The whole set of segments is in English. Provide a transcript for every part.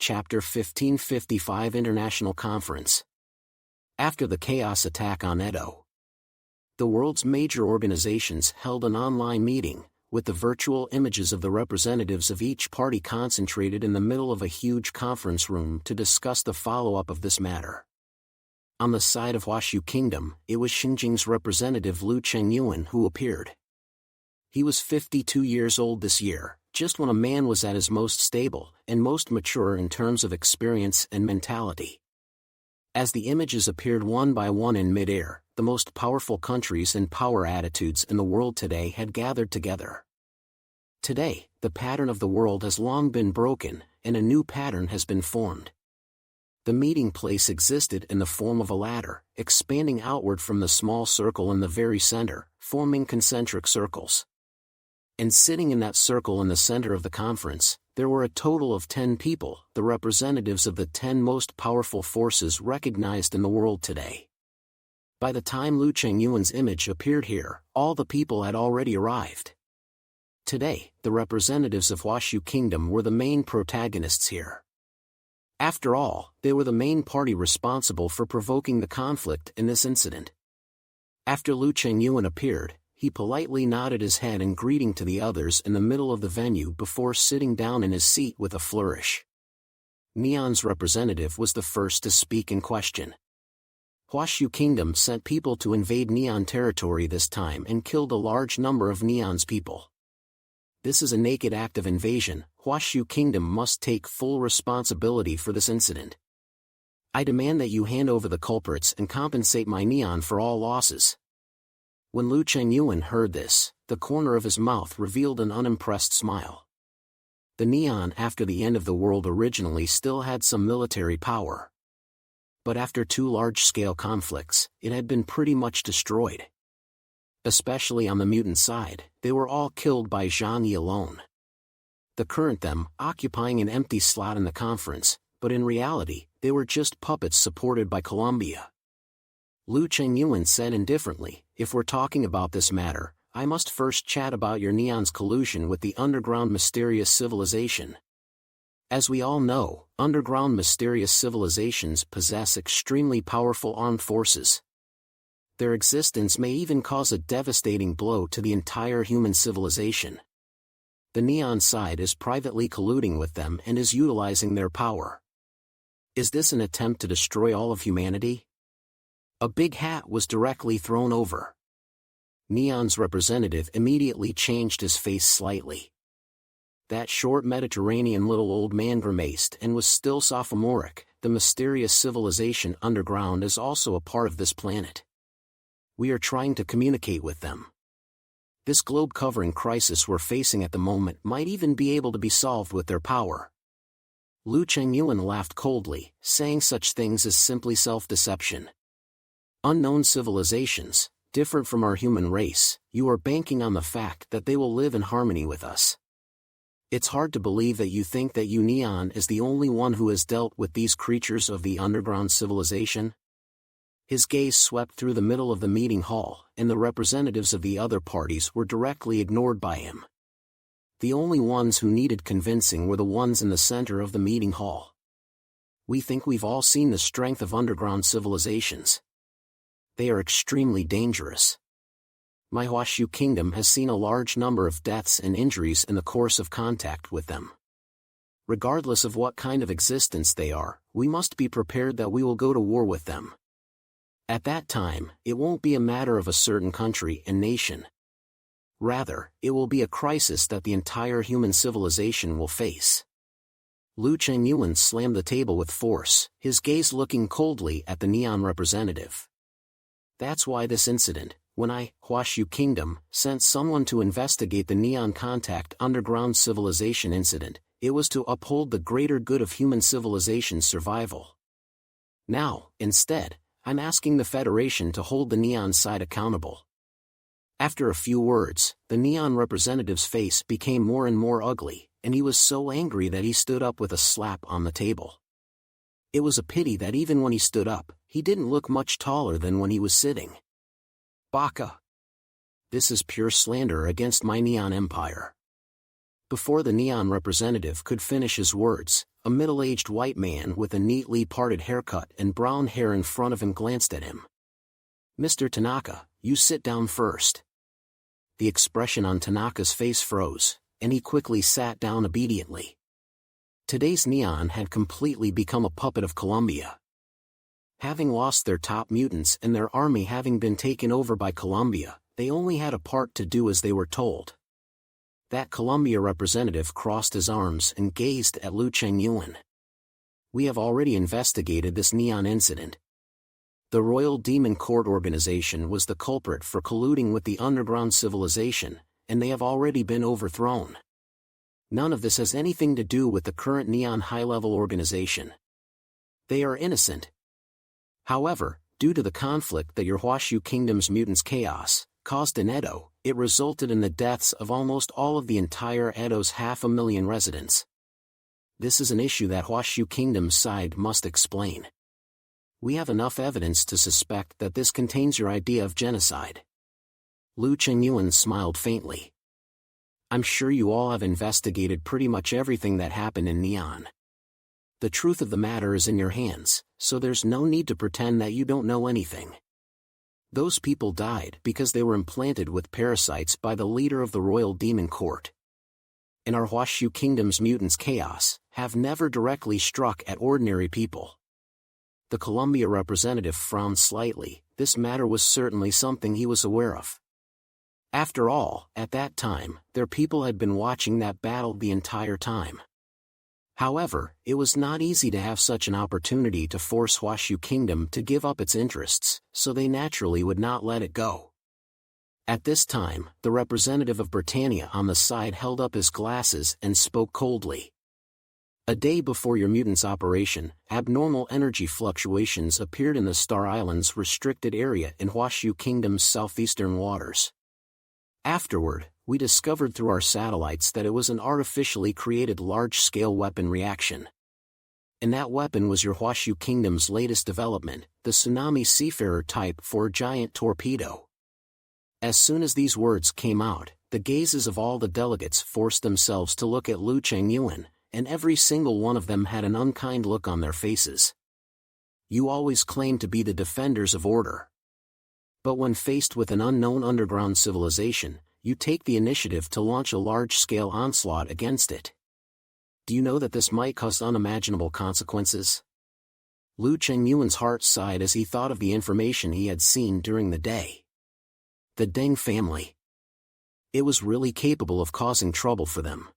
Chapter 1555 International Conference. After the chaos attack on Edo, the world's major organizations held an online meeting, with the virtual images of the representatives of each party concentrated in the middle of a huge conference room to discuss the follow-up of this matter. On the side of Wasu Kingdom, it was Xinjiang's representative Lu Chengyuan who appeared. He was 52 years old this year, just when a man was at his most stable and most mature in terms of experience and mentality. As the images appeared one by one in mid-air, the most powerful countries and power attitudes in the world today had gathered together. Today, the pattern of the world has long been broken, and a new pattern has been formed. The meeting place existed in the form of a ladder, expanding outward from the small circle in the very center, forming concentric circles. And sitting in that circle in the center of the conference, there were a total of 10 people, the representatives of the 10 most powerful forces recognized in the world today. By the time Lu Chengyuan's image appeared here, all the people had already arrived. Today, the representatives of Wasu Kingdom were the main protagonists here. After all, they were the main party responsible for provoking the conflict in this incident. After Lu Chengyuan appeared, he politely nodded his head in greeting to the others in the middle of the venue before sitting down in his seat with a flourish. Neon's representative was the first to speak in question. Wasu Kingdom sent people to invade Neon territory this time and killed a large number of Neon's people. This is a naked act of invasion. Wasu Kingdom must take full responsibility for this incident. I demand that you hand over the culprits and compensate my Neon for all losses. When Lu Chengyuan heard this, the corner of his mouth revealed an unimpressed smile. The Neon after the end of the world originally still had some military power. But after 2 large-scale conflicts, it had been pretty much destroyed. Especially on the mutant side, they were all killed by Jiang alone. The current them occupying an empty slot in the conference, but in reality, they were just puppets supported by Colombia. Lu Chengyuan said indifferently, if we're talking about this matter, I must first chat about your Neon's collusion with the underground mysterious civilization. As we all know, underground mysterious civilizations possess extremely powerful armed forces. Their existence may even cause a devastating blow to the entire human civilization. The Neon side is privately colluding with them and is utilizing their power. Is this an attempt to destroy all of humanity? A big hat was directly thrown over. Neon's representative immediately changed his face slightly. That short Mediterranean little old man grimaced and was still sophomoric. The mysterious civilization underground is also a part of this planet. We are trying to communicate with them. This globe-covering crisis we're facing at the moment might even be able to be solved with their power. Lu Chengyuan laughed coldly, saying such things as simply self-deception. Unknown civilizations, different from our human race, you are banking on the fact that they will live in harmony with us. It's hard to believe that you think that you Neon is the only one who has dealt with these creatures of the underground civilization. His gaze swept through the middle of the meeting hall, and the representatives of the other parties were directly ignored by him. The only ones who needed convincing were the ones in the center of the meeting hall. We think we've all seen the strength of underground civilizations. They are extremely dangerous. My Wasu Kingdom has seen a large number of deaths and injuries in the course of contact with them. Regardless of what kind of existence they are, we must be prepared that we will go to war with them. At that time, it won't be a matter of a certain country and nation. Rather, it will be a crisis that the entire human civilization will face. Lu Chengyuan slammed the table with force, his gaze looking coldly at the Neon representative. That's why this incident, when I, Wasu Kingdom, sent someone to investigate the Neon Contact underground civilization incident, it was to uphold the greater good of human civilization's survival. Now, instead, I'm asking the Federation to hold the Neon side accountable. After a few words, the Neon representative's face became more and more ugly, and he was so angry that he stood up with a slap on the table. It was a pity that even when he stood up, he didn't look much taller than when he was sitting. Baka! This is pure slander against my Neon Empire. Before the Neon representative could finish his words, A middle-aged white man with a neatly parted haircut and brown hair in front of him glanced at him. "Mr. Tanaka, you sit down first." The expression on Tanaka's face froze, and he quickly sat down obediently. Today's Neon had completely become a puppet of Colombia. Having lost their top mutants and their army having been taken over by Colombia, they only had a part to do as they were told. That Colombia representative crossed his arms and gazed at Lu Chengyuan. "We have already investigated this Neon incident. The Royal Demon Court organization was the culprit for colluding with the underground civilization, and they have already been overthrown. None of this has anything to do with the current Neon high-level organization. They are innocent. However, due to the conflict that your Wasu Kingdom's mutants' chaos caused in Edo, it resulted in the deaths of almost all of the entire Edo's 500,000 residents. This is an issue that Wasu Kingdom's side must explain. We have enough evidence to suspect that this contains your idea of genocide." Lu Chengyuan smiled faintly. "I'm sure you all have investigated pretty much everything that happened in Neon. The truth of the matter is in your hands, so there's no need to pretend that you don't know anything. Those people died because they were implanted with parasites by the leader of the Royal Demon Court. And our Wasu Kingdom's mutants' chaos have never directly struck at ordinary people." The Colombia representative frowned slightly. This matter was certainly something he was aware of. After all, at that time, their people had been watching that battle the entire time. However, it was not easy to have such an opportunity to force Wasu Kingdom to give up its interests, so they naturally would not let it go. At this time, the representative of Britannia on the side held up his glasses and spoke coldly. "A day before your mutants' operation, abnormal energy fluctuations appeared in the Star Islands restricted area in Wasu Kingdom's southeastern waters. Afterward, we discovered through our satellites that it was an artificially created large-scale weapon reaction. And that weapon was your Wasu Kingdom's latest development, the Tsunami Seafarer Type 4 giant torpedo." As soon as these words came out, the gazes of all the delegates forced themselves to look at Lu Chengyuan, and every single one of them had an unkind look on their faces. "You always claim to be the defenders of order. But when faced with an unknown underground civilization, you take the initiative to launch a large-scale onslaught against it. Do you know that this might cause unimaginable consequences?" Lu Chengyuan's heart sighed as he thought of the information he had seen during the day. The Deng family. It was really capable of causing trouble for them.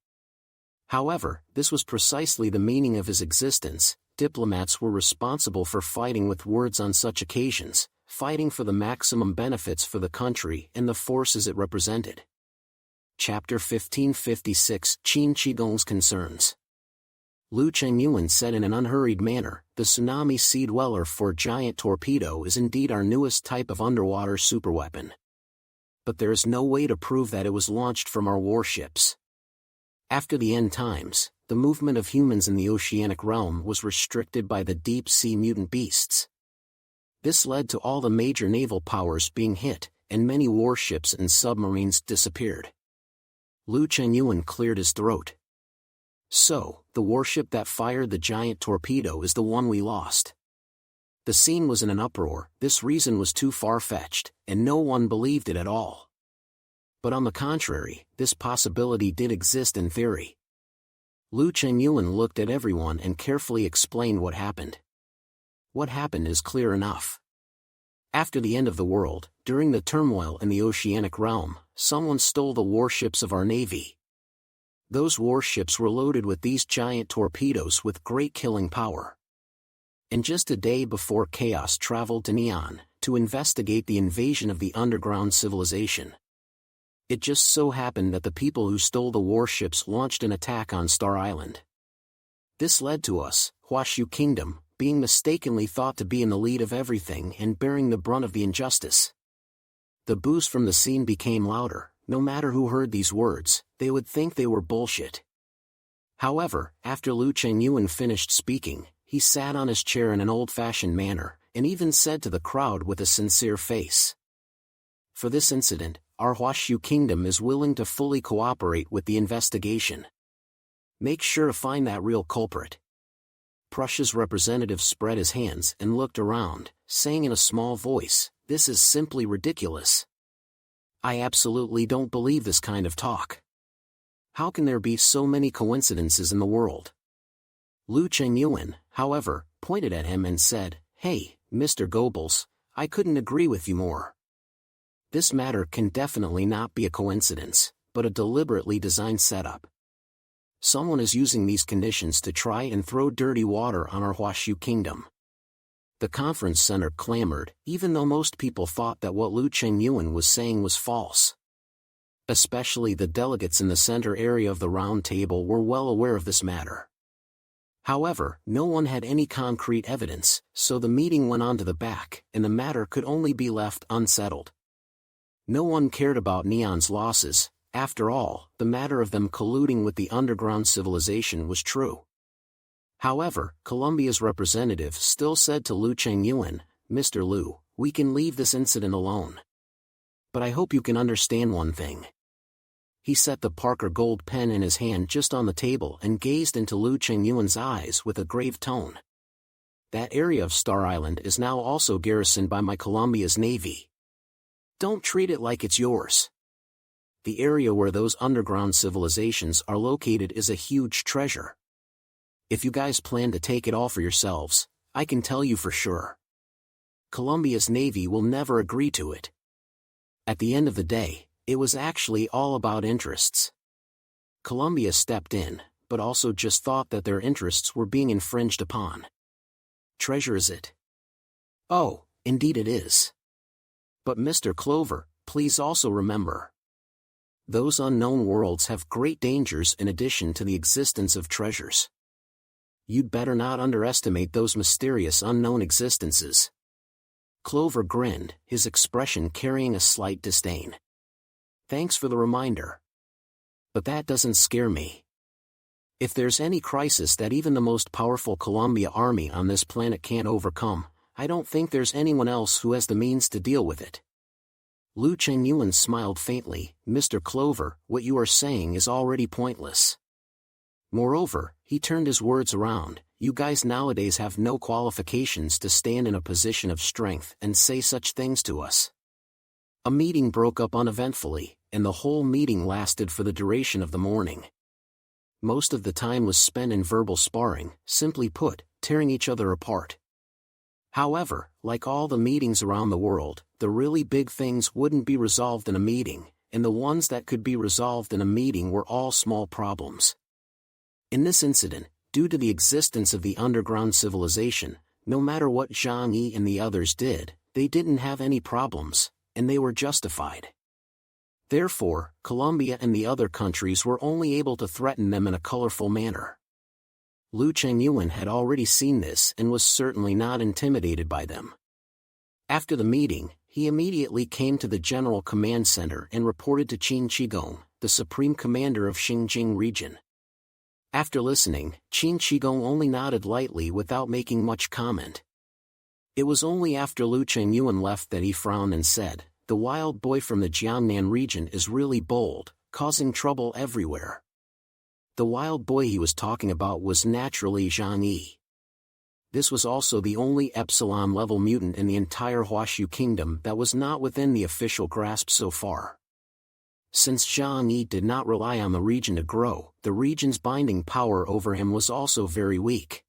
However, this was precisely the meaning of his existence. Diplomats were responsible for fighting with words on such occasions, fighting for the maximum benefits for the country and the forces it represented. Chapter 1556 Qin Qigong's Concerns. Lu Chengyuan said in an unhurried manner, "The Tsunami Sea Dweller 4 giant torpedo is indeed our newest type of underwater superweapon. But there is no way to prove that it was launched from our warships. After the end times, the movement of humans in the oceanic realm was restricted by the deep-sea mutant beasts. This led to all the major naval powers being hit, and many warships and submarines disappeared." Lu Chengyuan cleared his throat. "So, the warship that fired the giant torpedo is the one we lost." The scene was in an uproar. This reason was too far-fetched, and no one believed it at all. But on the contrary, this possibility did exist in theory. Lu Chengyuan looked at everyone and carefully explained what happened. What happened is clear enough. After the end of the world, during the turmoil in the oceanic realm, someone stole the warships of our navy. Those warships were loaded with these giant torpedoes with great killing power. And just a day before Chaos traveled to Neon, to investigate the invasion of the underground civilization. It just so happened that the people who stole the warships launched an attack on Star Island. This led to us, Wasu Kingdom, being mistakenly thought to be in the lead of everything and bearing the brunt of the injustice. The boos from the scene became louder. No matter who heard these words, they would think they were bullshit. However, after Lu Chengyuan finished speaking, he sat on his chair in an old-fashioned manner, and even said to the crowd with a sincere face, "For this incident, our Wasu Kingdom is willing to fully cooperate with the investigation. Make sure to find that real culprit. Prussia's representative spread his hands and looked around, saying in a small voice, "This is simply ridiculous. I absolutely don't believe this kind of talk. How can there be so many coincidences in the world?" Lu Chengyuan, however, pointed at him and said, "Hey, Mr. Goebbels, I couldn't agree with you more. This matter can definitely not be a coincidence, but a deliberately designed setup. Someone is using these conditions to try and throw dirty water on our Wasu Kingdom." The conference center clamored, even though most people thought that what Lu Chengyuan was saying was false. Especially the delegates in the center area of the round table were well aware of this matter. However, no one had any concrete evidence, so the meeting went on to the back, and the matter could only be left unsettled. No one cared about Neon's losses. After all, the matter of them colluding with the underground civilization was true. However, Colombia's representative still said to Lu Chengyuan, "Mr. Lu, we can leave this incident alone. But I hope you can understand one thing." He set the Parker gold pen in his hand just on the table and gazed into Lu Chengyuan's eyes with a grave tone. "That area of Star Island is now also garrisoned by my Colombia's navy. Don't treat it like it's yours. The area where those underground civilizations are located is a huge treasure. If you guys plan to take it all for yourselves, I can tell you for sure, Colombia's navy will never agree to it." At the end of the day, it was actually all about interests. Colombia stepped in, but also just thought that their interests were being infringed upon. Treasure is it? Oh, indeed it is. But Mr. Clover, please also remember, those unknown worlds have great dangers in addition to the existence of treasures. You'd better not underestimate those mysterious unknown existences. Clover grinned, his expression carrying a slight disdain. "Thanks for the reminder. But that doesn't scare me. If there's any crisis that even the most powerful Colombia army on this planet can't overcome, I don't think there's anyone else who has the means to deal with it." Lu Chengyuan smiled faintly. "Mr. Clover, what you are saying is already pointless. Moreover," he turned his words around, "you guys nowadays have no qualifications to stand in a position of strength and say such things to us." A meeting broke up uneventfully, and the whole meeting lasted for the duration of the morning. Most of the time was spent in verbal sparring, simply put, tearing each other apart. However, like all the meetings around the world, the really big things wouldn't be resolved in a meeting, and the ones that could be resolved in a meeting were all small problems. In this incident, due to the existence of the underground civilization, no matter what Zhang Yi and the others did, they didn't have any problems, and they were justified. Therefore, Colombia and the other countries were only able to threaten them in a colorful manner. Lu Chengyuan had already seen this and was certainly not intimidated by them. After the meeting, he immediately came to the General Command Center and reported to Qin Shigong, the Supreme Commander of Xinjiang region. After listening, Qin Shigong only nodded lightly without making much comment. It was only after Lu Chengyuan left that he frowned and said, "The wild boy from the Jiangnan region is really bold, causing trouble everywhere." The wild boy he was talking about was naturally Zhang Yi. This was also the only Epsilon-level mutant in the entire Wasu Kingdom that was not within the official grasp so far. Since Zhang Yi did not rely on the region to grow, the region's binding power over him was also very weak.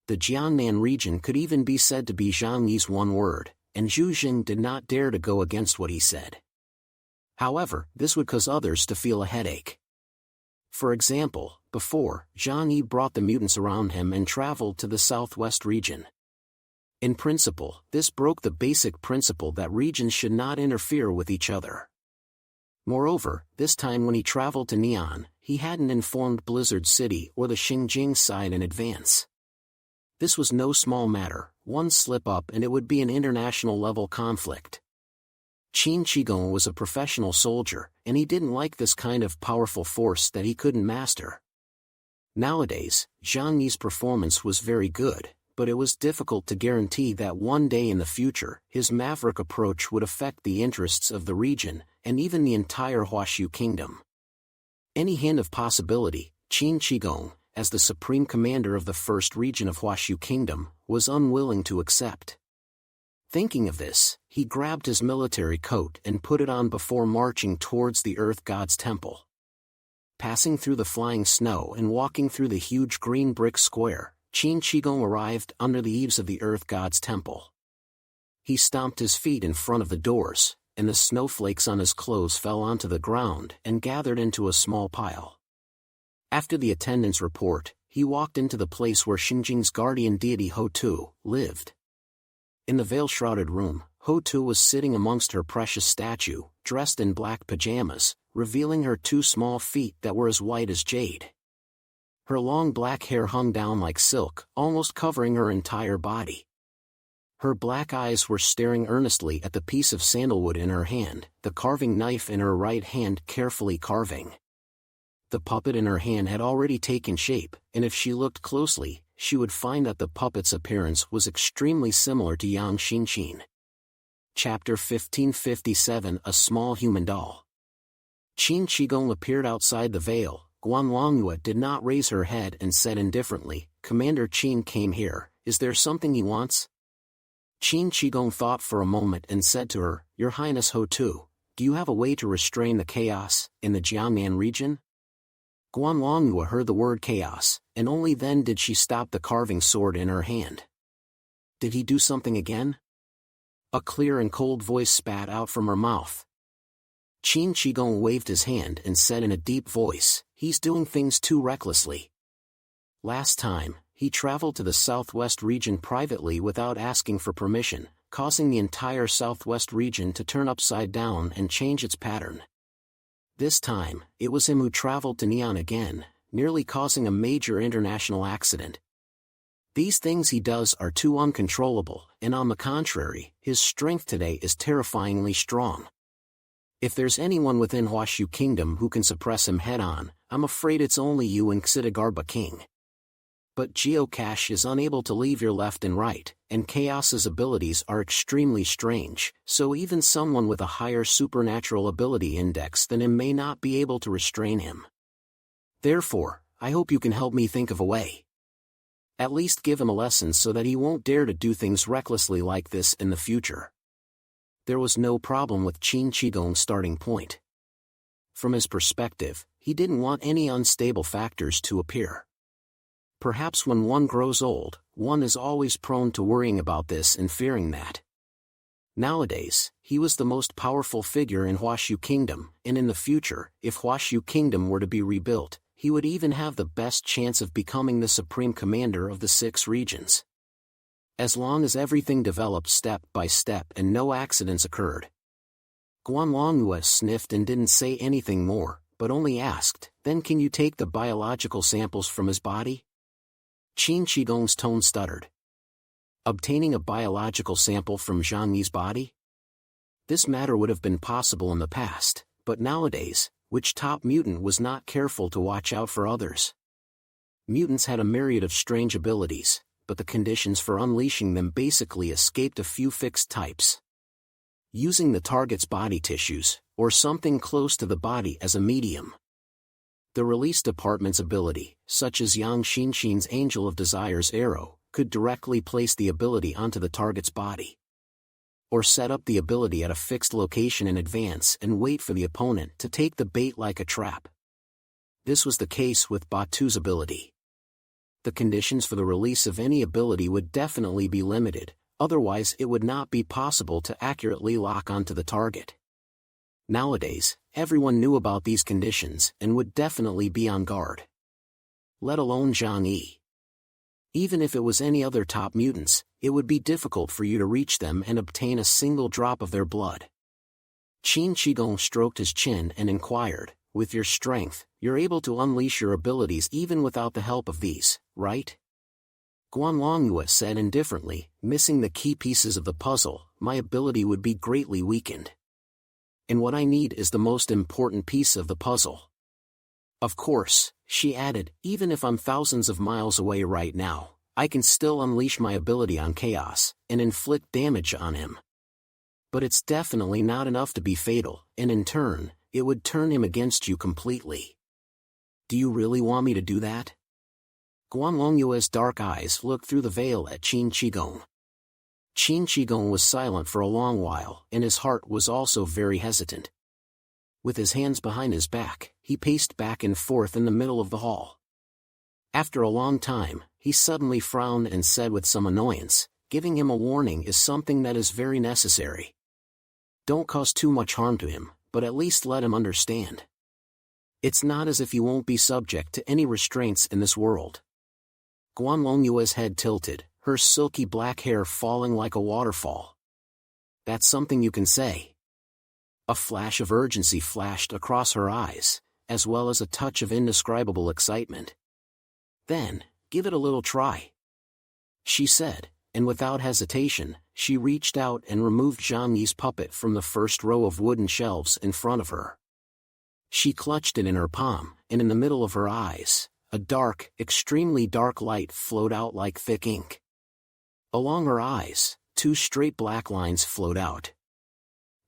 The Jiangnan region could even be said to be Zhang Yi's one word, and Zhu Jing did not dare to go against what he said. However, this would cause others to feel a headache. For example, before, Zhang Yi brought the mutants around him and traveled to the southwest region. In principle, this broke the basic principle that regions should not interfere with each other. Moreover, this time when he traveled to Neon, he hadn't informed Blizzard City or the Xinjiang side in advance. This was no small matter, one slip-up and it would be an international-level conflict. Qin Shigong was a professional soldier, and he didn't like this kind of powerful force that he couldn't master. Nowadays, Zhang Yi's performance was very good, but it was difficult to guarantee that one day in the future, his maverick approach would affect the interests of the region, and even the entire Wasu Kingdom. Any hint of possibility, Qin Shigong, as the supreme commander of the first region of Wasu Kingdom, was unwilling to accept. Thinking of this, he grabbed his military coat and put it on before marching towards the Earth God's temple. Passing through the flying snow and walking through the huge green brick square, Qin Shi Gong arrived under the eaves of the Earth God's temple. He stomped his feet in front of the doors, and the snowflakes on his clothes fell onto the ground and gathered into a small pile. After the attendance report, he walked into the place where Xinjiang's guardian deity Ho Tu lived. In the veil-shrouded room, Ho Tu was sitting amongst her precious statue, dressed in black pajamas, revealing her 2 small feet that were as white as jade. Her long black hair hung down like silk, almost covering her entire body. Her black eyes were staring earnestly at the piece of sandalwood in her hand, the carving knife in her right hand carefully carving. The puppet in her hand had already taken shape, and if she looked closely, she would find that the puppet's appearance was extremely similar to Yang Xinqin. Chapter 1557 A Small Human Doll. Qin Shi Gong appeared outside the veil. Guan Longta did not raise her head and said indifferently, "Commander Qin came here, is there something he wants?" Qin Shi Gong thought for a moment and said to her, "Your Highness Ho Tu, do you have a way to restrain the chaos in the Jiangnan region?" Guan Longta heard the word chaos, and only then did she stop the carving sword in her hand. Did he do something again? A clear and cold voice spat out from her mouth. Qin Shi Gong waved his hand and said in a deep voice, "He's doing things too recklessly. Last time, he traveled to the southwest region privately without asking for permission, causing the entire southwest region to turn upside down and change its pattern. This time, it was him who traveled to Neon again, nearly causing a major international accident. These things he does are too uncontrollable, and on the contrary, his strength today is terrifyingly strong. If there's anyone within Wasu Kingdom who can suppress him head-on, I'm afraid it's only you and Xidagarba King. But Geocache is unable to leave your left and right, and Chaos's abilities are extremely strange, so even someone with a higher supernatural ability index than him may not be able to restrain him. Therefore, I hope you can help me think of a way. At least give him a lesson so that he won't dare to do things recklessly like this in the future." There was no problem with Qin Shi Gong's starting point. From his perspective, he didn't want any unstable factors to appear. Perhaps when one grows old, one is always prone to worrying about this and fearing that. Nowadays, he was the most powerful figure in Wasu Kingdom, and in the future, if Wasu Kingdom were to be rebuilt, he would even have the best chance of becoming the supreme commander of the 6 regions. As long as everything developed step by step and no accidents occurred. Guan Longta sniffed and didn't say anything more, but only asked, "Then can you take the biological samples from his body?" Qin Shi Gong's tone stuttered. Obtaining a biological sample from Zhang Yi's body? This matter would have been possible in the past, but nowadays, which top mutant was not careful to watch out for others? Mutants had a myriad of strange abilities, but the conditions for unleashing them basically escaped a few fixed types. Using the target's body tissues, or something close to the body as a medium. The release department's ability, such as Yang Xinqin's Angel of Desire's arrow, could directly place the ability onto the target's body. Or set up the ability at a fixed location in advance and wait for the opponent to take the bait like a trap. This was the case with Batu's ability. The conditions for the release of any ability would definitely be limited, otherwise it would not be possible to accurately lock onto the target. Nowadays, everyone knew about these conditions and would definitely be on guard. Let alone Zhang Yi. Even if it was any other top mutants, it would be difficult for you to reach them and obtain a single drop of their blood. Qin Shi Gong stroked his chin and inquired, "With your strength, you're able to unleash your abilities even without the help of these, right?" Guan Longta said indifferently, "Missing the key pieces of the puzzle, my ability would be greatly weakened. And what I need is the most important piece of the puzzle. Of course," she added, "even if I'm thousands of miles away right now, I can still unleash my ability on Chaos, and inflict damage on him. But it's definitely not enough to be fatal, and in turn, it would turn him against you completely. Do you really want me to do that?" Guan Longta's dark eyes looked through the veil at Qin Qigong. Qin Qigong was silent for a long while, and his heart was also very hesitant. With his hands behind his back, he paced back and forth in the middle of the hall. After a long time, he suddenly frowned and said with some annoyance, "Giving him a warning is something that is very necessary. Don't cause too much harm to him, but at least let him understand. It's not as if you won't be subject to any restraints in this world." Guan Longta's head tilted, her silky black hair falling like a waterfall. "That's something you can say." A flash of urgency flashed across her eyes, as well as a touch of indescribable excitement. "Then, give it a little try," she said, and without hesitation, she reached out and removed Zhang Yi's puppet from the first row of wooden shelves in front of her. She clutched it in her palm, and in the middle of her eyes, a dark, extremely dark light flowed out like thick ink. Along her eyes, 2 straight black lines flowed out.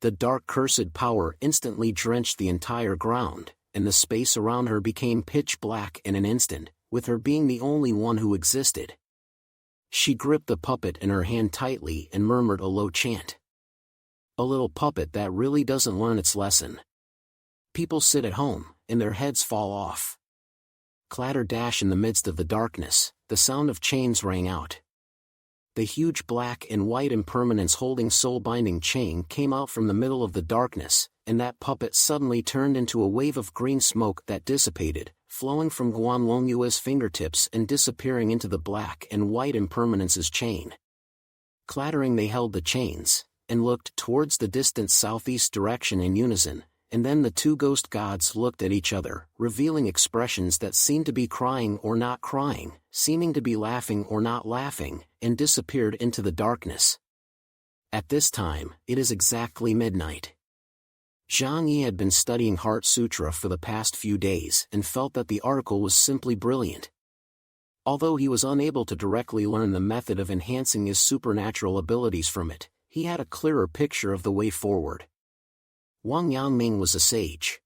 The dark cursed power instantly drenched the entire ground, and the space around her became pitch black in an instant, with her being the only one who existed. She gripped the puppet in her hand tightly and murmured a low chant. "A little puppet that really doesn't learn its lesson. People sit at home, and their heads fall off." Clatter dash in the midst of the darkness, the sound of chains rang out. The huge black and white impermanence holding soul-binding chain came out from the middle of the darkness, and that puppet suddenly turned into a wave of green smoke that dissipated, flowing from Guan Longta's fingertips and disappearing into the black and white impermanence's chain. Clattering they held the chains, and looked towards the distant southeast direction in unison, and then the 2 ghost gods looked at each other, revealing expressions that seemed to be crying or not crying, seeming to be laughing or not laughing, and disappeared into the darkness. At this time, it is exactly midnight. Jiang Yi had been studying Heart Sutra for the past few days and felt that the article was simply brilliant. Although he was unable to directly learn the method of enhancing his supernatural abilities from it, he had a clearer picture of the way forward. Wang Yangming was a sage.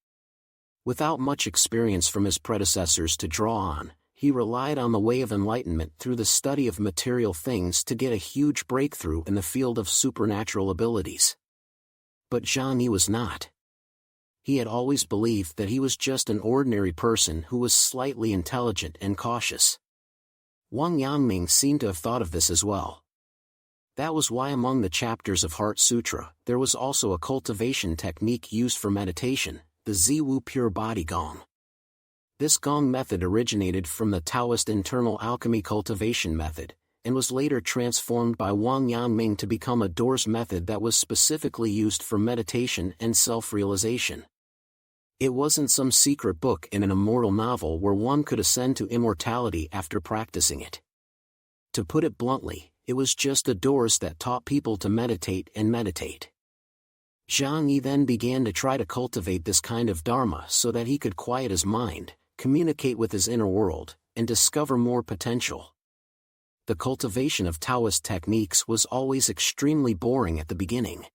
Without much experience from his predecessors to draw on, he relied on the way of enlightenment through the study of material things to get a huge breakthrough in the field of supernatural abilities. But Zhang Yi was not. He had always believed that he was just an ordinary person who was slightly intelligent and cautious. Wang Yangming seemed to have thought of this as well. That was why among the chapters of Heart Sutra, there was also a cultivation technique used for meditation, the Ziwu Pure Body Gong. This Gong method originated from the Taoist internal alchemy cultivation method, and was later transformed by Wang Yangming to become a doors method that was specifically used for meditation and self-realization. It wasn't some secret book in an immortal novel where one could ascend to immortality after practicing it. To put it bluntly, it was just a doors that taught people to meditate and meditate. Zhang Yi then began to try to cultivate this kind of dharma so that he could quiet his mind, communicate with his inner world, and discover more potential. The cultivation of Taoist techniques was always extremely boring at the beginning.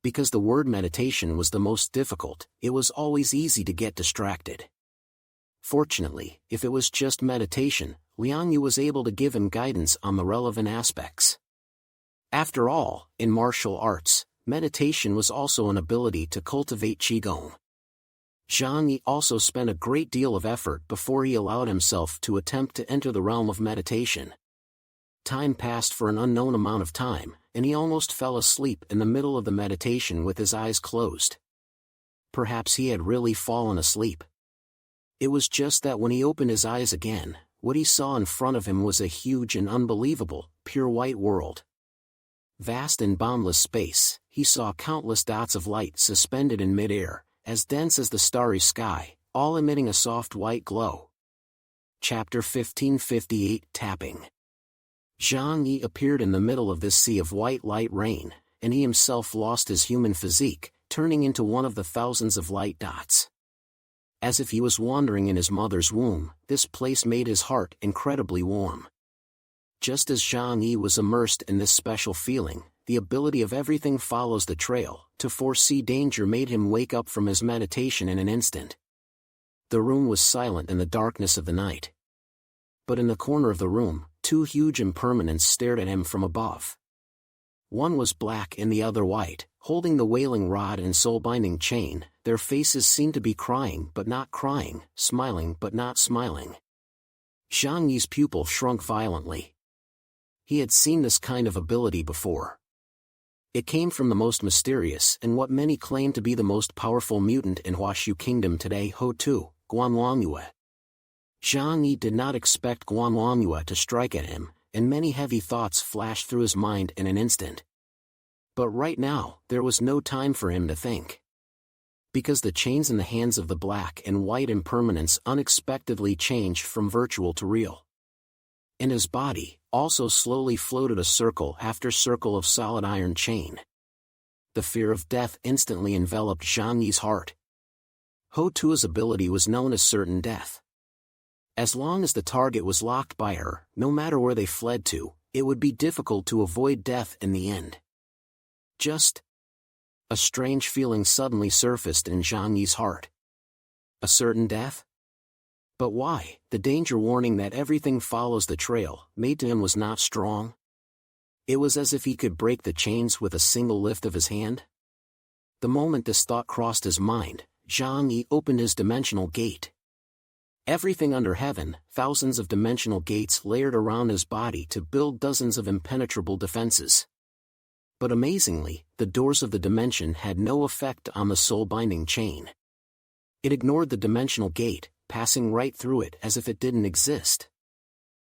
Because the word meditation was the most difficult, it was always easy to get distracted. Fortunately, if it was just meditation, Liang Yu was able to give him guidance on the relevant aspects. After all, in martial arts, meditation was also an ability to cultivate Qigong. Zhang Yi also spent a great deal of effort before he allowed himself to attempt to enter the realm of meditation. Time passed for an unknown amount of time, and he almost fell asleep in the middle of the meditation with his eyes closed. Perhaps he had really fallen asleep. It was just that when he opened his eyes again, what he saw in front of him was a huge and unbelievable, pure white world. Vast and boundless space, he saw countless dots of light suspended in mid-air, as dense as the starry sky, all emitting a soft white glow. Chapter 1558 Tapping. Zhang Yi appeared in the middle of this sea of white light rain, and he himself lost his human physique, turning into one of the thousands of light dots. As if he was wandering in his mother's womb, this place made his heart incredibly warm. Just as Zhang Yi was immersed in this special feeling, the ability of everything follows the trail, to foresee danger made him wake up from his meditation in an instant. The room was silent in the darkness of the night. but in the corner of the room, two huge impermanents stared at him from above. One was black and the other white, holding the wailing rod and soul-binding chain. Their faces seemed to be crying but not crying, smiling but not smiling. Jiang Yi's pupil shrunk violently. He had seen this kind of ability before. It came from the most mysterious and what many claim to be the most powerful mutant in Wasu Kingdom today, Ho-Tu, Guan Longta. Jiang Yi did not expect Guan Longta to strike at him, and many heavy thoughts flashed through his mind in an instant. But right now, there was no time for him to think. Because the chains in the hands of the black and white impermanents unexpectedly changed from virtual to real. In his body, also slowly floated a circle after circle of solid iron chain. The fear of death instantly enveloped Jiang Yi's heart. Ho-Tu's ability was known as certain death. As long as the target was locked by her, no matter where they fled to, it would be difficult to avoid death in the end. A strange feeling suddenly surfaced in Jiang Yi's heart. A certain death? But why? The danger warning that everything follows the trail, made to him was not strong. It was as if he could break the chains with a single lift of his hand. The moment this thought crossed his mind, Jiang Yi opened his dimensional gate. Everything under heaven, thousands of dimensional gates layered around his body to build dozens of impenetrable defenses. But amazingly, the doors of the dimension had no effect on the soul-binding chain. It ignored the dimensional gate, passing right through it as if it didn't exist.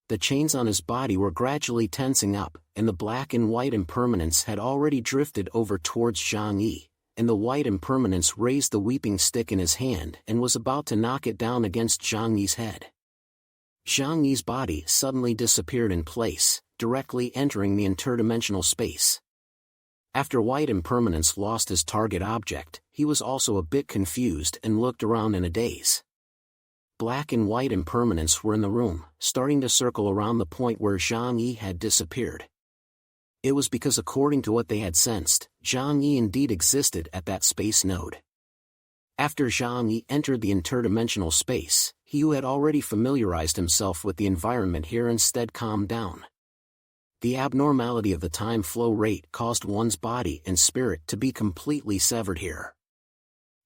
The chains on his body were gradually tensing up, and the black and white impermanents had already drifted over towards Jiang Yi, and the white impermanence raised the weeping stick in his hand and was about to knock it down against Jiang Yi's head. Jiang Yi's body suddenly disappeared in place, directly entering the interdimensional space. After white impermanence lost his target object, he was also a bit confused and looked around in a daze. Black and white impermanents were in the room, starting to circle around the point where Jiang Yi had disappeared. It was because according to what they had sensed, Jiang Yi indeed existed at that space node. After Jiang Yi entered the interdimensional space, he who had already familiarized himself with the environment here instead calmed down. The abnormality of the time flow rate caused one's body and spirit to be completely severed here.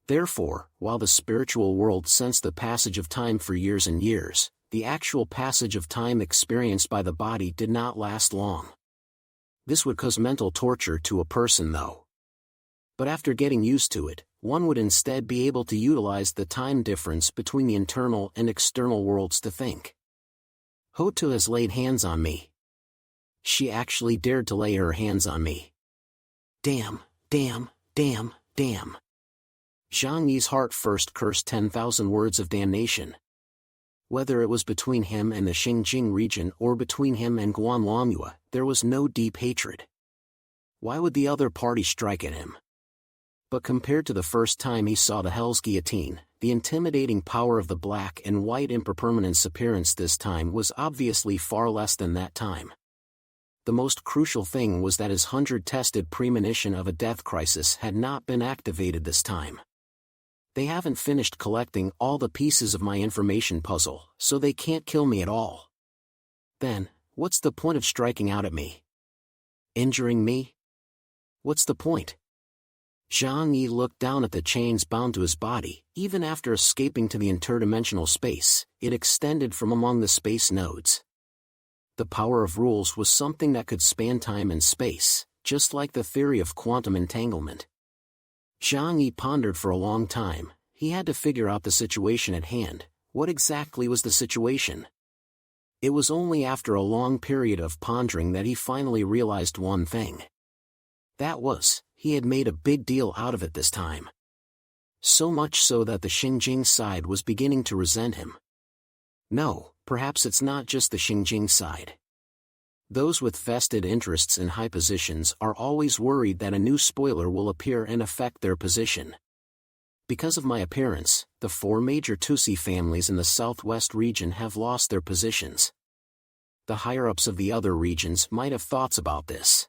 Therefore, while the spiritual world sensed the passage of time for years and years, the actual passage of time experienced by the body did not last long. This would cause mental torture to a person though. But after getting used to it, one would instead be able to utilize the time difference between the internal and external worlds to think. Ho-Tu has laid hands on me. She actually dared to lay her hands on me. Damn, damn, damn, damn. Jiang Yi's heart first cursed 10,000 words of damnation. Whether it was between him and the Xinjiang region or between him and Guan Longta, there was no deep hatred. Why would the other party strike at him? But compared to the first time he saw the Hell's Guillotine, the intimidating power of the black and white impermanence appearance this time was obviously far less than that time. The most crucial thing was that his 100-tested premonition of a death crisis had not been activated this time. They haven't finished collecting all the pieces of my information puzzle, so they can't kill me at all. Then, what's the point of striking out at me? Injuring me? What's the point? Jiang Yi looked down at the chains bound to his body. Even after escaping to the interdimensional space, it extended from among the space nodes. The power of rules was something that could span time and space, just like the theory of quantum entanglement. Jiang Yi pondered for a long time. He had to figure out the situation at hand. What exactly was the situation? It was only after a long period of pondering that he finally realized one thing. That was, he had made a big deal out of it this time. So much so that the Xinjiang side was beginning to resent him. No, perhaps it's not just the Xinjiang side. Those with vested interests in high positions are always worried that a new spoiler will appear and affect their position. Because of my appearance, the 4 major Tutsi families in the southwest region have lost their positions. The higher-ups of the other regions might have thoughts about this.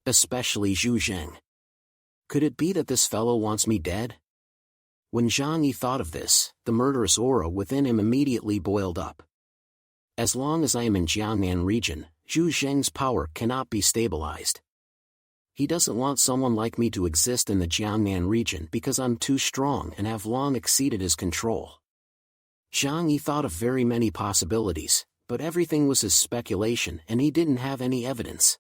Especially Zhu Zheng. Could it be that this fellow wants me dead? When Jiang Yi thought of this, the murderous aura within him immediately boiled up. As long as I am in Jiangnan region, Xu Zheng's power cannot be stabilized. He doesn't want someone like me to exist in the Jiangnan region because I'm too strong and have long exceeded his control. Jiang Yi thought of very many possibilities, but everything was his speculation and he didn't have any evidence.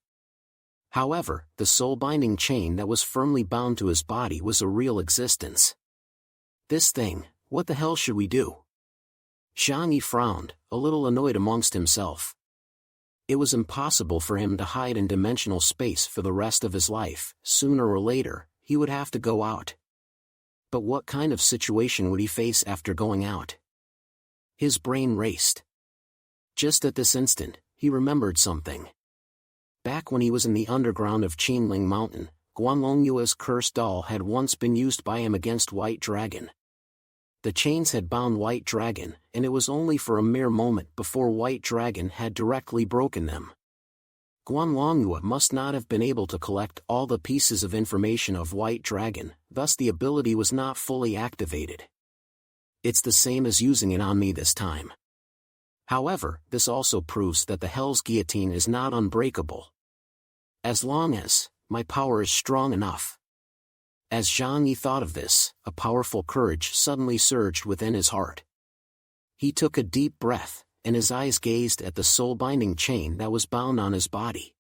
However, the soul-binding chain that was firmly bound to his body was a real existence. This thing, what the hell should we do? Jiang Yi frowned, a little annoyed amongst himself. It was impossible for him to hide in dimensional space for the rest of his life. Sooner or later, he would have to go out. But what kind of situation would he face after going out? His brain raced. Just at this instant, he remembered something. Back when he was in the underground of Qinling Mountain, Guan Longta's cursed doll had once been used by him against White Dragon. The chains had bound White Dragon, and it was only for a mere moment before White Dragon had directly broken them. Guan Longta must not have been able to collect all the pieces of information of White Dragon, thus the ability was not fully activated. It's the same as using it on me this time. However, this also proves that the Hell's Guillotine is not unbreakable. As long as my power is strong enough. As Jiang Yi thought of this, a powerful courage suddenly surged within his heart. He took a deep breath, and his eyes gazed at the soul-binding chain that was bound on his body.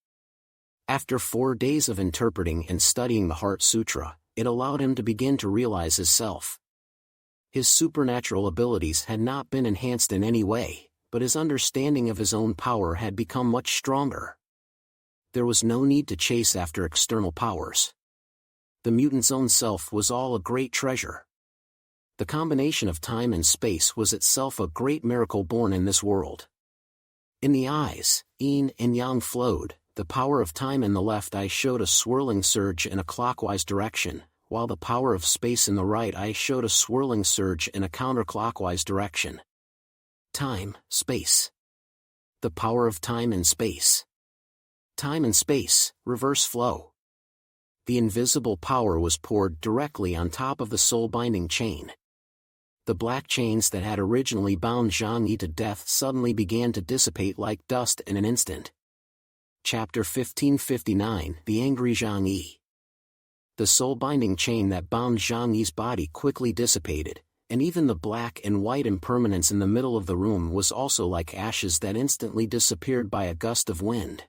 After 4 days of interpreting and studying the Heart Sutra, it allowed him to begin to realize his self. His supernatural abilities had not been enhanced in any way, but his understanding of his own power had become much stronger. There was no need to chase after external powers. The mutant's own self was all a great treasure. The combination of time and space was itself a great miracle born in this world. In the eyes, yin and yang flowed, the power of time in the left eye showed a swirling surge in a clockwise direction, while the power of space in the right eye showed a swirling surge in a counterclockwise direction. Time, space. The power of time and space. Time and space, reverse flow. The invisible power was poured directly on top of the soul-binding chain. The black chains that had originally bound Jiang Yi to death suddenly began to dissipate like dust in an instant. Chapter 1559, The Angry Jiang Yi. The soul-binding chain that bound Jiang Yi's body quickly dissipated, and even the black and white impermanence in the middle of the room was also like ashes that instantly disappeared by a gust of wind.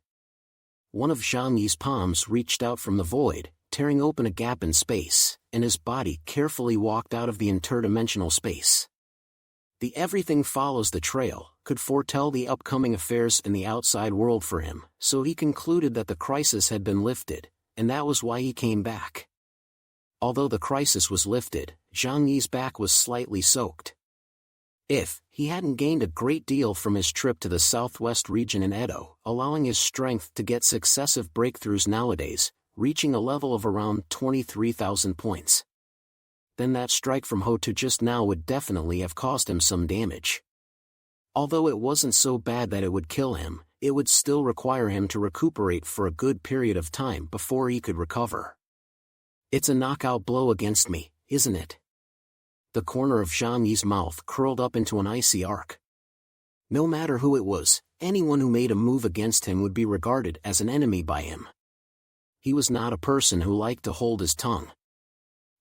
One of Jiang Yi's palms reached out from the void, tearing open a gap in space, and his body carefully walked out of the interdimensional space. The everything follows the trail could foretell the upcoming affairs in the outside world for him, so he concluded that the crisis had been lifted, and that was why he came back. Although the crisis was lifted, Jiang Yi's back was slightly soaked. If he hadn't gained a great deal from his trip to the southwest region in Edo, allowing his strength to get successive breakthroughs nowadays, reaching a level of around 23,000 points. Then that strike from Hotu just now would definitely have caused him some damage. Although it wasn't so bad that it would kill him, it would still require him to recuperate for a good period of time before he could recover. It's a knockout blow against me, isn't it? The corner of Jiang Yi's mouth curled up into an icy arc. No matter who it was, anyone who made a move against him would be regarded as an enemy by him. He was not a person who liked to hold his tongue.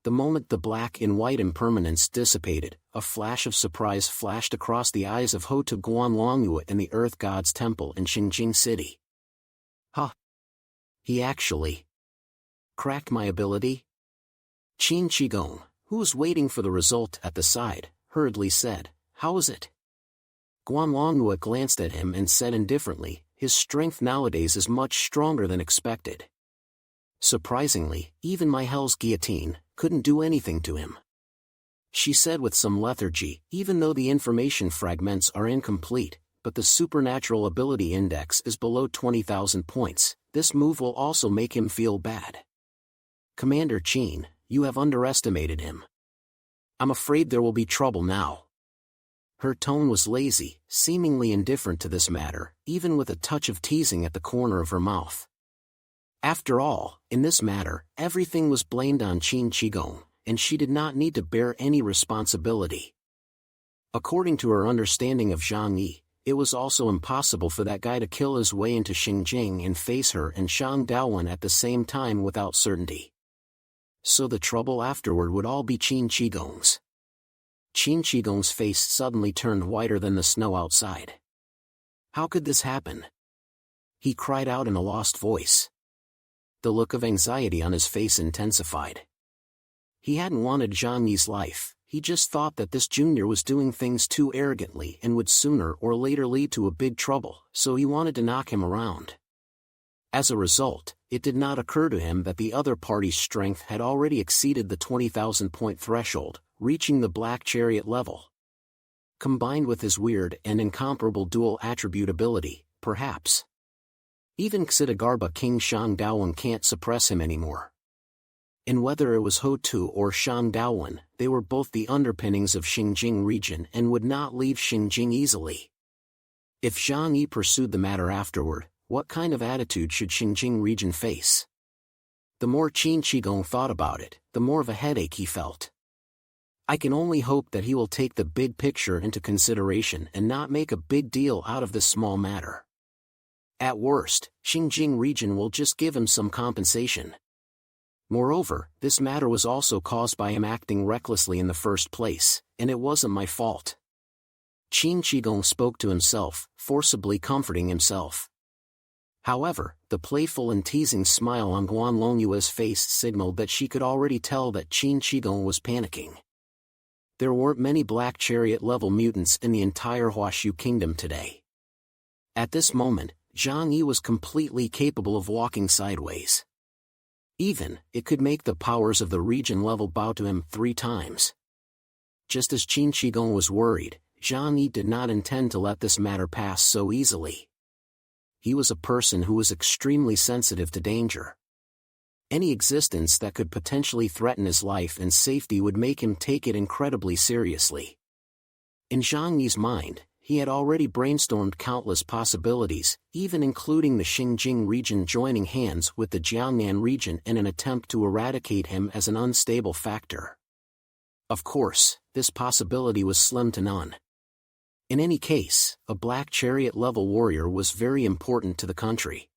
The moment the black and white impermanence dissipated, a flash of surprise flashed across the eyes of Hotu Guan Longta in the Earth God's Temple in Xingjing City. Huh? He actually cracked my ability? Qin Qigong, who was waiting for the result at the side, hurriedly said, "How is it?" Guan Longta glanced at him and said indifferently, "His strength nowadays is much stronger than expected. Surprisingly, even my Hell's Guillotine couldn't do anything to him." She said with some lethargy, "Even though the information fragments are incomplete, but the supernatural ability index is below 20,000 points, this move will also make him feel bad. Commander Qin, you have underestimated him. I'm afraid there will be trouble now." Her tone was lazy, seemingly indifferent to this matter, even with a touch of teasing at the corner of her mouth. After all, in this matter, everything was blamed on Qin Qigong, and she did not need to bear any responsibility. According to her understanding of Jiang Yi, it was also impossible for that guy to kill his way into Xinjiang and face her and Shang Daowen at the same time without certainty. So the trouble afterward would all be Qin Qigong's. Qin Qigong's face suddenly turned whiter than the snow outside. How could this happen? He cried out in a lost voice. The look of anxiety on his face intensified. He hadn't wanted Zhang Yi's life, he just thought that this junior was doing things too arrogantly and would sooner or later lead to a big trouble, so he wanted to knock him around. As a result, it did not occur to him that the other party's strength had already exceeded the 20,000-point threshold, reaching the Black Chariot level. Combined with his weird and incomparable dual attribute ability, perhaps even Xidagarba King Shang Daowen can't suppress him anymore. And whether it was Ho Tu or Shang Daowen, they were both the underpinnings of Xinjiang region and would not leave Xinjiang easily. If Zhang Yi pursued the matter afterward, what kind of attitude should Xinjiang region face? The more Qin Qigong thought about it, the more of a headache he felt. I can only hope that he will take the big picture into consideration and not make a big deal out of this small matter. At worst, Xinjiang region will just give him some compensation. Moreover, this matter was also caused by him acting recklessly in the first place, and it wasn't my fault. Qin Qigong spoke to himself, forcibly comforting himself. However, the playful and teasing smile on Guan Longta's face signaled that she could already tell that Qin Qigong was panicking. There weren't many Black Chariot-level mutants in the entire Wasu Kingdom today. At this moment, Zhang Yi was completely capable of walking sideways. Even, it could make the powers of the region level bow to him 3 times. Just as Qin Qigong was worried, Zhang Yi did not intend to let this matter pass so easily. He was a person who was extremely sensitive to danger. Any existence that could potentially threaten his life and safety would make him take it incredibly seriously. In Zhang Yi's mind, he had already brainstormed countless possibilities, even including the Xinjiang region joining hands with the Jiangnan region in an attempt to eradicate him as an unstable factor. Of course, this possibility was slim to none. In any case, a Black Chariot-level warrior was very important to the country.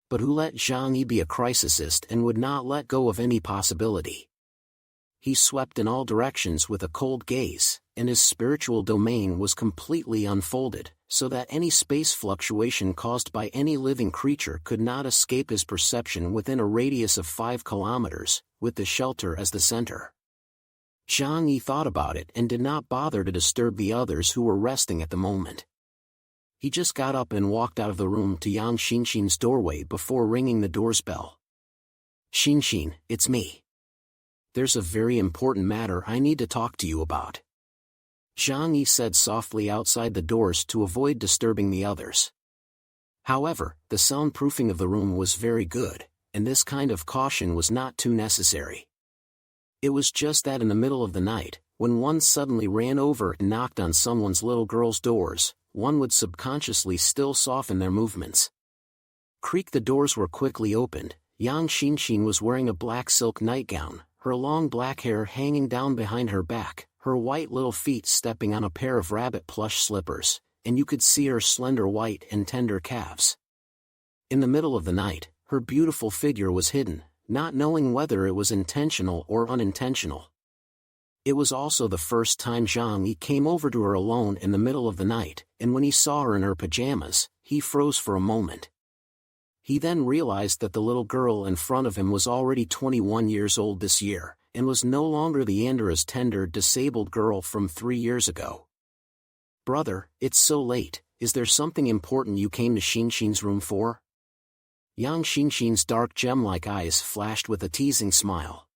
But who let Zhang Yi be a crisisist and would not let go of any possibility? He swept in all directions with a cold gaze, and his spiritual domain was completely unfolded, so that any space fluctuation caused by any living creature could not escape his perception within a radius of 5 kilometers, with the shelter as the center. Zhang Yi thought about it and did not bother to disturb the others who were resting at the moment. He just got up and walked out of the room to Yang Xinxin's doorway before ringing the door's bell. "Xinxin, it's me. There's a very important matter I need to talk to you about," Zhang Yi said softly outside the doors to avoid disturbing the others. However, the soundproofing of the room was very good, and this kind of caution was not too necessary. It was just that in the middle of the night, when one suddenly ran over and knocked on someone's little girl's doors, one would subconsciously still soften their movements. Creak, the doors were quickly opened. Yang Xinxin was wearing a black silk nightgown, her long black hair hanging down behind her back, her white little feet stepping on a pair of rabbit plush slippers, and you could see her slender white and tender calves. In the middle of the night, her beautiful figure was hidden, not knowing whether it was intentional or unintentional. It was also the first time Zhang Yi came over to her alone in the middle of the night, and when he saw her in her pajamas, he froze for a moment. He then realized that the little girl in front of him was already 21 years old this year, and was no longer the Andorra's tender disabled girl from 3 years ago. "Brother, it's so late, is there something important you came to Xinxin's room for?" Yang Xinxin's dark gem-like eyes flashed with a teasing smile.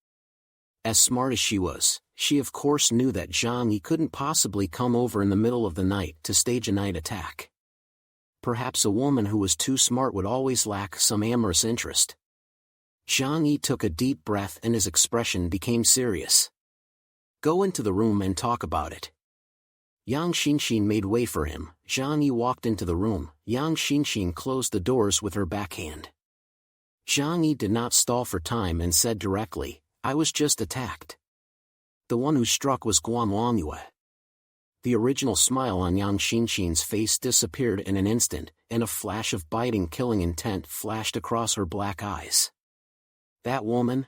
As smart as she was, she of course knew that Zhang Yi couldn't possibly come over in the middle of the night to stage a night attack. Perhaps a woman who was too smart would always lack some amorous interest. Zhang Yi took a deep breath and his expression became serious. "Go into the room and talk about it." Yang Xinxin made way for him. Zhang Yi walked into the room. Yang Xinxin closed the doors with her backhand. Zhang Yi did not stall for time and said directly, "I was just attacked. The one who struck was Guan Longta." The original smile on Yang Xinxin's face disappeared in an instant, and a flash of biting killing intent flashed across her black eyes. That woman?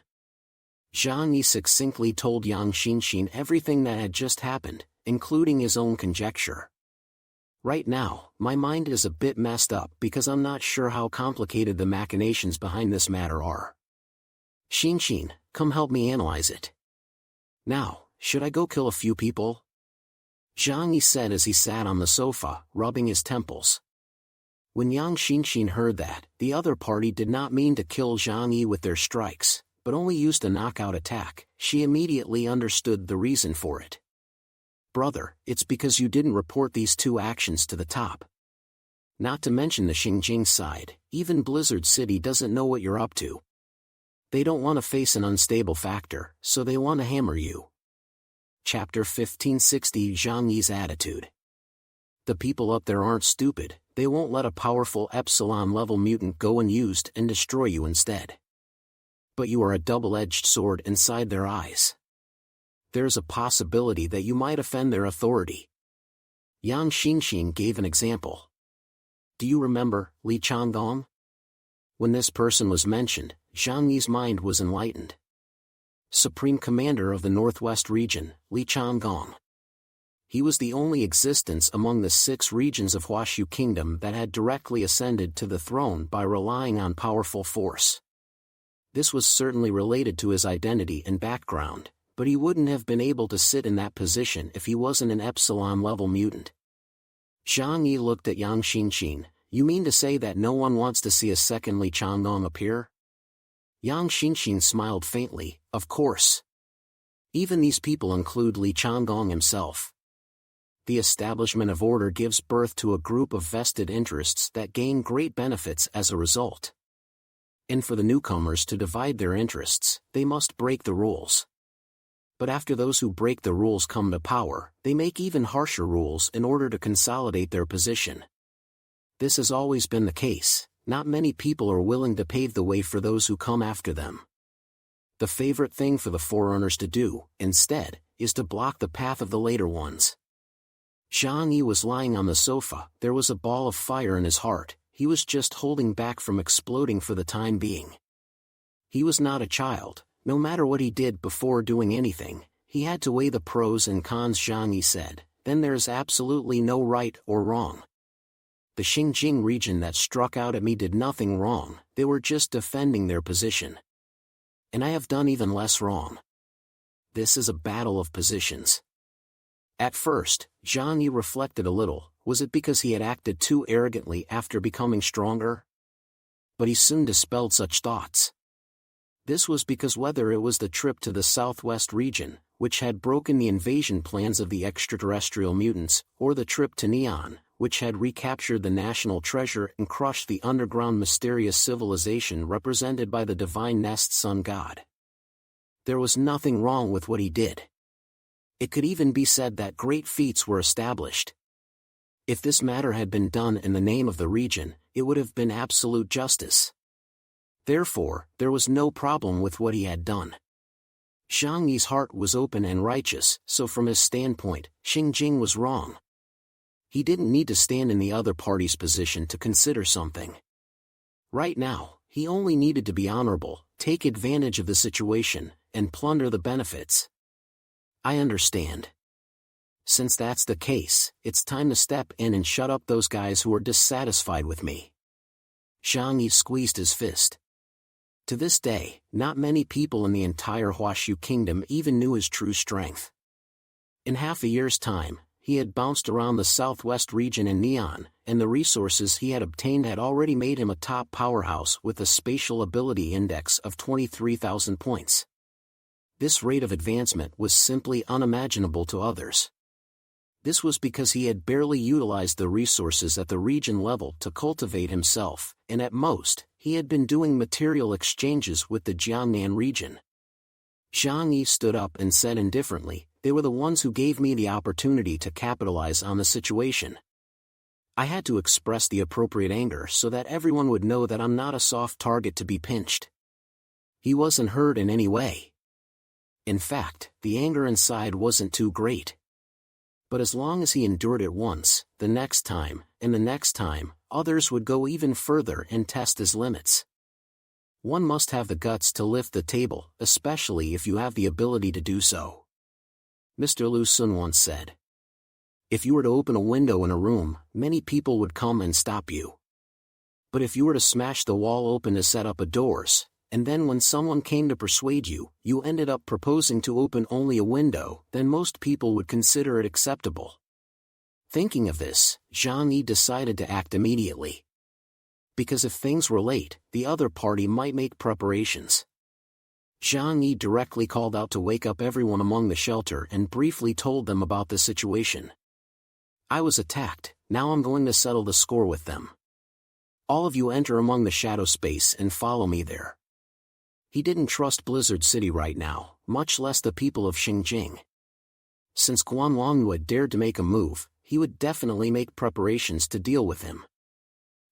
Jiang Yi succinctly told Yang Xinxin everything that had just happened, including his own conjecture. Right now, my mind is a bit messed up because I'm not sure how complicated the machinations behind this matter are. Xinxin, come help me analyze it. Now, should I go kill a few people? Jiang Yi said as he sat on the sofa, rubbing his temples. When Yang Xinxin heard that, the other party did not mean to kill Jiang Yi with their strikes, but only used a knockout attack. She immediately understood the reason for it. Brother, it's because you didn't report these two actions to the top. Not to mention the Xinjiang side, even Blizzard City doesn't know what you're up to. They don't want to face an unstable factor, so they want to hammer you. Chapter 1560 Jiang Yi's attitude. The people up there aren't stupid, they won't let a powerful Epsilon-level mutant go unused and destroy you instead. But you are a double-edged sword inside their eyes. There's a possibility that you might offend their authority. Yang Xinxin gave an example. Do you remember Li Changgong? When this person was mentioned, Jiang Yi's mind was enlightened. Supreme Commander of the Northwest region, Li Changgong. He was the only existence among the 6 regions of Wasu Kingdom that had directly ascended to the throne by relying on powerful force. This was certainly related to his identity and background, but he wouldn't have been able to sit in that position if he wasn't an Epsilon-level mutant. Jiang Yi looked at Yang Xinxin. You mean to say that no one wants to see a second Li Changgong appear? Yang Xinxin smiled faintly. Of course. Even these people include Li Changgong himself. The establishment of order gives birth to a group of vested interests that gain great benefits as a result. And for the newcomers to divide their interests, they must break the rules. But after those who break the rules come to power, they make even harsher rules in order to consolidate their position. This has always been the case. Not many people are willing to pave the way for those who come after them. The favorite thing for the forerunners to do, instead, is to block the path of the later ones. Jiang Yi was lying on the sofa. There was a ball of fire in his heart. He was just holding back from exploding for the time being. He was not a child. No matter what he did before doing anything, he had to weigh the pros and cons. Jiang Yi said, then there's absolutely no right or wrong. The Xinjiang region that struck out at me did nothing wrong, they were just defending their position. And I have done even less wrong. This is a battle of positions. At first, Jiang Yi reflected a little. Was it because he had acted too arrogantly after becoming stronger? But he soon dispelled such thoughts. This was because whether it was the trip to the southwest region, which had broken the invasion plans of the extraterrestrial mutants, or the trip to Neon, which had recaptured the national treasure and crushed the underground mysterious civilization represented by the divine Nest Sun God. There was nothing wrong with what he did. It could even be said that great feats were established. If this matter had been done in the name of the region, it would have been absolute justice. Therefore, there was no problem with what he had done. Jiang Yi's heart was open and righteous, so from his standpoint, Xinjiang was wrong. He didn't need to stand in the other party's position to consider something. Right now, he only needed to be honorable, take advantage of the situation, and plunder the benefits. I understand. Since that's the case, it's time to step in and shut up those guys who are dissatisfied with me. Jiang Yi squeezed his fist. To this day, not many people in the entire Wasu Kingdom even knew his true strength. In half a year's time, he had bounced around the southwest region in Neon, and the resources he had obtained had already made him a top powerhouse with a spatial ability index of 23,000 points. This rate of advancement was simply unimaginable to others. This was because he had barely utilized the resources at the region level to cultivate himself, and at most, he had been doing material exchanges with the Jiangnan region. Jiang Yi stood up and said indifferently, they were the ones who gave me the opportunity to capitalize on the situation. I had to express the appropriate anger so that everyone would know that I'm not a soft target to be pinched. He wasn't hurt in any way. In fact, the anger inside wasn't too great. But as long as he endured it once, the next time, and the next time, others would go even further and test his limits. One must have the guts to lift the table, especially if you have the ability to do so. Mr. Lu Sun once said, "If you were to open a window in a room, many people would come and stop you. But if you were to smash the wall open to set up doors, and then when someone came to persuade you, you ended up proposing to open only a window, then most people would consider it acceptable." Thinking of this, Jiang Yi decided to act immediately. Because if things were late, the other party might make preparations. Jiang Yi directly called out to wake up everyone among the shelter and briefly told them about the situation. "I was attacked, now I'm going to settle the score with them. All of you enter among the shadow space and follow me there." He didn't trust Blizzard City right now, much less the people of Xinjiang. Since Guan Longta had dared to make a move, he would definitely make preparations to deal with him.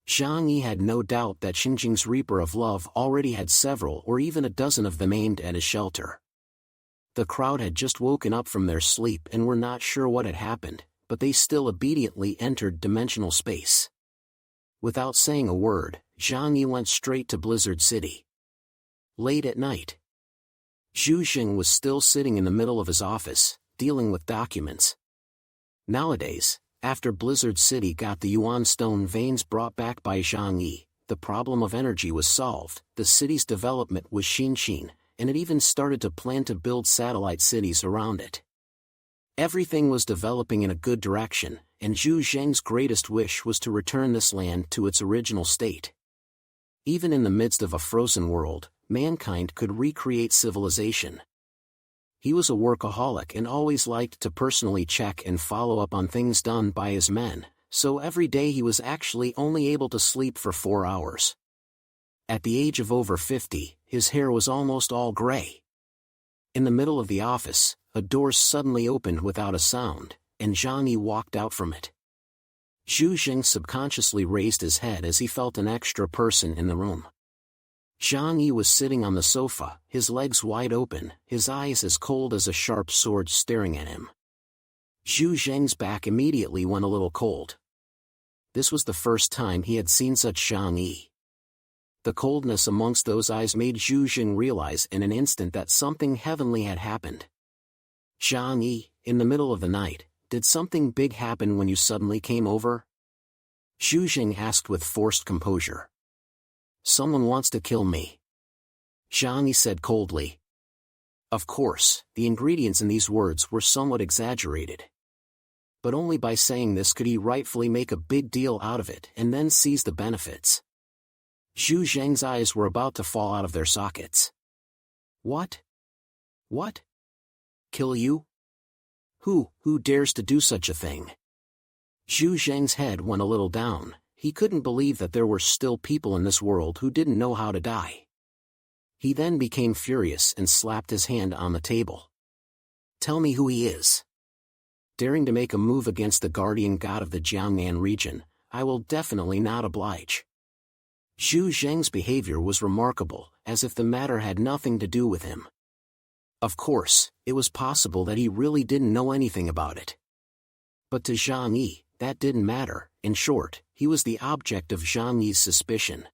Jiang Yi had no doubt that Xinjiang's Reaper of Love already had several or even a dozen of them aimed at his shelter. The crowd had just woken up from their sleep and were not sure what had happened, but they still obediently entered dimensional space. Without saying a word, Jiang Yi went straight to Blizzard City. Late at night, Xu Jian was still sitting in the middle of his office, dealing with documents. Nowadays, after Blizzard City got the Yuan stone veins brought back by Jiang Yi, the problem of energy was solved, the city's development was Xinjiang, and it even started to plan to build satellite cities around it. Everything was developing in a good direction, and Xu Zheng's greatest wish was to return this land to its original state. Even in the midst of a frozen world, mankind could recreate civilization. He was a workaholic and always liked to personally check and follow up on things done by his men, so every day he was actually only able to sleep for 4 hours. At the age of over 50, his hair was almost all gray. In the middle of the office, a door suddenly opened without a sound, and Jiang Yi walked out from it. Xu Jian subconsciously raised his head as he felt an extra person in the room. Jiang Yi was sitting on the sofa, his legs wide open, his eyes as cold as a sharp sword staring at him. Xu Zheng's back immediately went a little cold. This was the first time he had seen such Jiang Yi. The coldness amongst those eyes made Xu Jian realize in an instant that something heavenly had happened. "Jiang Yi, in the middle of the night, did something big happen when you suddenly came over?" Xu Jian asked with forced composure. "Someone wants to kill me," Jiang Yi said coldly. Of course, the ingredients in these words were somewhat exaggerated. But only by saying this could he rightfully make a big deal out of it and then seize the benefits. Xu Zheng's eyes were about to fall out of their sockets. What? What? Kill you? Who dares to do such a thing?" Xu Zheng's head went a little down. He couldn't believe that there were still people in this world who didn't know how to die. He then became furious and slapped his hand on the table. "Tell me who he is. Daring to make a move against the guardian god of the Jiangnan region, I will definitely not oblige." Xu Zheng's behavior was remarkable, as if the matter had nothing to do with him. Of course, it was possible that he really didn't know anything about it. But to Jiang Yi, that didn't matter. In short, he was the object of Jiang Yi's suspicion.